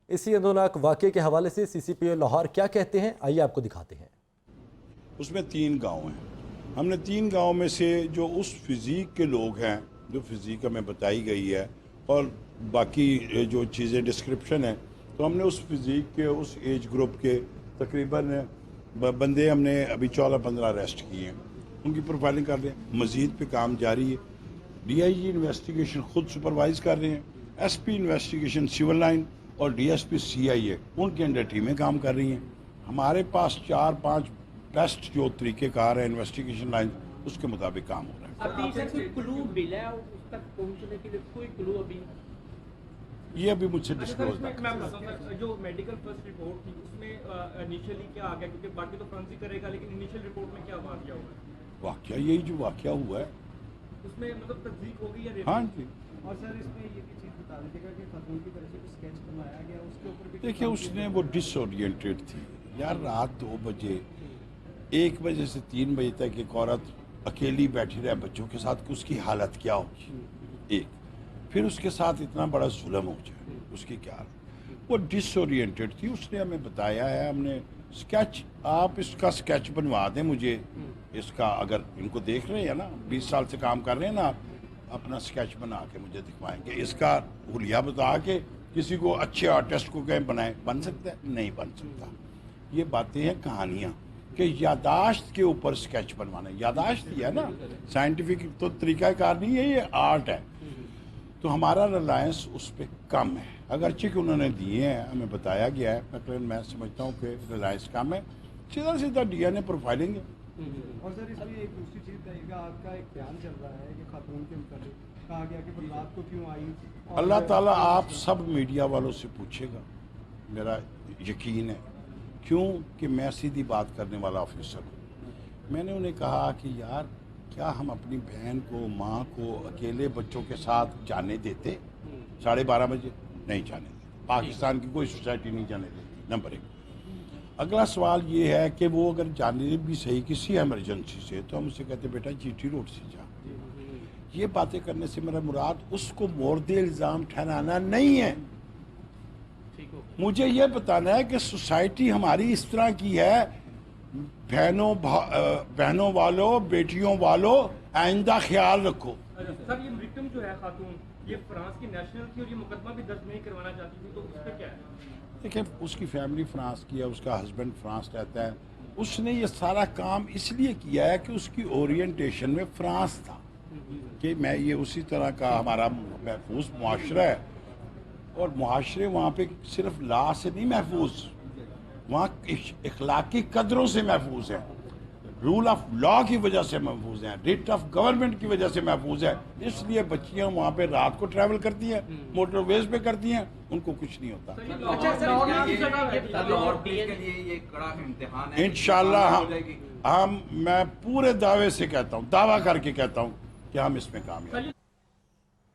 اسی اندوناک واقعے کے حوالے سے سی سی پی او لاہور کیا کہتے ہیں، آئیے آپ کو دکھاتے ہیں۔ اس میں 3 گاؤں ہیں۔ ہم نے 3 گاؤں میں سے جو اس فزیک کے لوگ ہیں، جو فزیک ہمیں بتائی گئی ہے اور باقی جو چیزیں ڈسکرپشن ہیں، تو ہم نے اس فزیک کے اس ایج گروپ کے تقریباً بندے ہم نے ابھی 14-15 اریسٹ کیے ہیں، ان کی پروفائلنگ کر رہے ہیں۔ مزید پہ کام جاری ہے۔ ڈی آئی جی انویسٹیگیشن خود سپروائز کر رہے ہیں، S P investigation civil line اور ڈی ایس پی سی آئی اے ان کے انڈر ٹیمیں کام کر رہی ہیں۔ ہمارے پاس 4-5 بیسٹ جو طریقہ کار ہے انویسٹیگیشن لائن، اس کے مطابق کام ہو رہا ہے۔ ابھی سے کوئی کلو ملا ہے اس تک پہنچنے کے لیے؟ کوئی کلو ابھی یہ ابھی مجھ سے ڈسکلوز نہ کریں۔ جو میڈیکل فرسٹ رپورٹ تھی اس میں انیشلی کیا آ گیا؟ کیونکہ باقی تو فرانسک کرے گا، لیکن انیشل رپورٹ میں کیا واقعہ ہوا ہے؟ واقعہ یہی جو واقعہ ہوا ہے اس میں مطلب تصدیق ہو گئی یا ہاں جی۔ اور سر اس میں یہ بھی چیز بتا دیجیے گا کہ خاتون کی طرف سے کوئی اسکیچ بنایا گیا، اس کے اوپر بھی دیکھیں اس نے وہ ڈس اورینٹیڈ تھی یار، رات 2 بجے 1 بجے سے 3 بجے تک ایک عورت اکیلی بیٹھی رہے بچوں کے ساتھ، کہ اس کی حالت کیا ہوگی، ایک پھر اس کے ساتھ اتنا بڑا ظلم ہو جائے، اس کی کیا حالت، وہ ڈس اورینٹیڈ تھی۔ اس نے ہمیں بتایا ہے، ہم نے اسکیچ، آپ اس کا اسکیچ بنوا دیں مجھے اس کا، اگر ان کو دیکھ رہے ہیں نا 20 سال سے کام کر رہے ہیں نا، اپنا اسکیچ بنا کے مجھے دکھوائیں گے، اس کا حلیہ بتا کے کسی کو اچھے آرٹسٹ کو کہیں بنائیں، بن سکتا ہے؟ نہیں بن سکتا۔ یہ باتیں ہیں کہانیاں کہ یاداشت کے اوپر اسکیچ بنوانا، یاداشت ہی ہے نا، سائنٹیفک تو طریقہ کار نہیں ہے، یہ آرٹ ہے۔ تو ہمارا ریلائنس اس پہ کم ہے، اگرچہ کہ انہوں نے دیے ہیں، ہمیں بتایا گیا ہے، لیکن میں سمجھتا ہوں کہ ریلائنس کم ہے۔ سیدھا ڈی این اے پروفائلنگ ہے۔ اور سر اس میں ایک دوسری چیز بتائیے گا، آپ کا ایک بیان چل رہا ہے کہ خاتون کے متعلق کہا گیا کہ وہ رات کو کیوں آئی؟ اللہ تعالیٰ آپ سب میڈیا والوں سے پوچھے گا، میرا یقین ہے، کیوں کہ میں سیدھی بات کرنے والا آفیسر ہوں۔ میں نے انہیں کہا کہ یار کیا ہم اپنی بہن کو، ماں کو اکیلے بچوں کے ساتھ جانے دیتے 12:30 بجے؟ نہیں جانے دیتے، پاکستان کی کوئی سوسائٹی نہیں جانے دیتی، نمبر 1۔ اگلا سوال یہ ہے کہ وہ اگر جانے بھی صحیح کسی ایمرجنسی سے، تو ہم اسے کہتے بیٹا جی ٹی روڈ سے جا۔ یہ باتیں کرنے سے میرا مراد اس کو مورد الزام ٹھہرانا نہیں ہے، مجھے یہ بتانا ہے کہ سوسائٹی ہماری اس طرح کی ہے، بہنوں والوں، بیٹیوں والوں، آئندہ خیال رکھو۔ سر یہ وکٹم جو ہے خاتون، یہ فرانس کی نیشنل تھی اور یہ مقدمہ بھی درج نہیں کروانا چاہتی تھی، تو اس پہ کیا ہے؟ دیکھیں اس کی فیملی فرانس کی ہے، اس کا ہسبینڈ فرانس رہتا ہے، اس نے یہ سارا کام اس لیے کیا ہے کہ اس کی اورینٹیشن میں فرانس تھا، کہ میں یہ اسی طرح کا ہمارا محفوظ معاشرہ ہے، اور معاشرے وہاں پہ صرف لا سے نہیں محفوظ، وہاں اخلاقی قدروں سے محفوظ ہیں، رول آف لا کی وجہ سے محفوظ ہیں، ریٹ آف گورنمنٹ کی وجہ سے محفوظ ہے۔ اس لیے بچیاں وہاں پہ رات کو ٹریول کرتی ہیں، موٹر ویز پہ کرتی ہیں، ان کو کچھ نہیں ہوتا۔ انشاءاللہ میں پورے دعوے سے کہتا ہوں، دعویٰ کر کے کہتا ہوں کہ ہم اس میں کامیاب ہیں۔